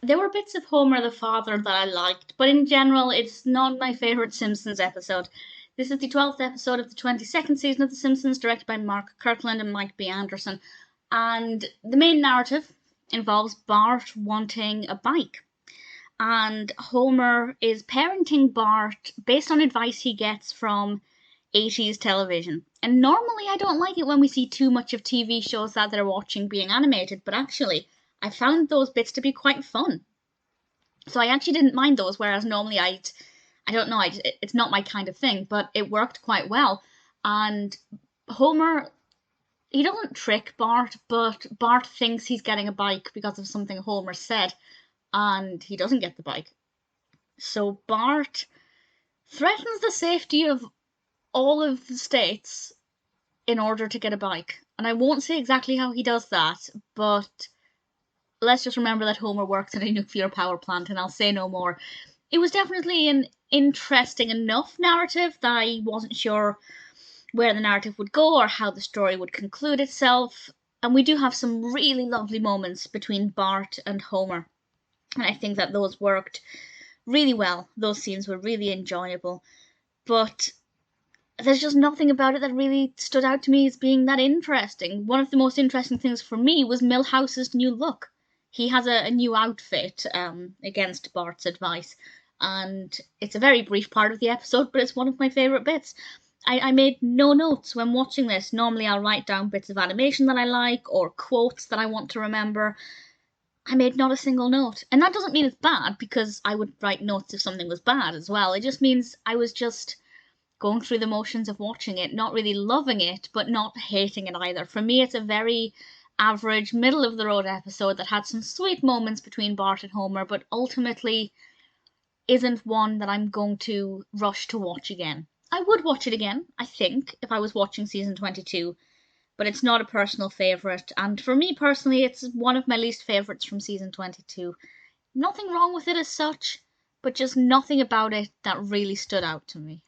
There were bits of Homer the father that I liked, but in general, it's not my favorite Simpsons episode. This is the 12th episode of the 22nd season of The Simpsons, directed by Mark Kirkland and Mike B. Anderson. And the main narrative involves Bart wanting a bike. And Homer is parenting Bart based on advice he gets from 80s television. And normally I don't like it when we see too much of TV shows that they're watching being animated, but actually I found those bits to be quite fun. So I actually didn't mind those, whereas normally I don't know, it's not my kind of thing, but it worked quite well. And Homer, he doesn't trick Bart, but Bart thinks he's getting a bike because of something Homer said, and he doesn't get the bike. So Bart threatens the safety of all of the states in order to get a bike. And I won't say exactly how he does that, but let's just remember that Homer works at a nuclear power plant, and I'll say no more. It was definitely an interesting enough narrative that I wasn't sure where the narrative would go or how the story would conclude itself. And we do have some really lovely moments between Bart and Homer. And I think that those worked really well. Those scenes were really enjoyable. But there's just nothing about it that really stood out to me as being that interesting. One of the most interesting things for me was Milhouse's new look. He has a new outfit against Bart's advice, and it's a very brief part of the episode, but it's one of my favourite bits. I made no notes when watching this. Normally I'll write down bits of animation that I like or quotes that I want to remember. I made not a single note. And that doesn't mean it's bad, because I would write notes if something was bad as well. It just means I was just going through the motions of watching it, not really loving it, but not hating it either. For me, it's a very average, middle of the road episode that had some sweet moments between Bart and Homer, but ultimately isn't one that I'm going to rush to watch again. I would watch it again, I think, if I was watching season 22, but it's not a personal favourite, and for me personally, it's one of my least favourites from season 22. Nothing wrong with it as such, but just nothing about it that really stood out to me.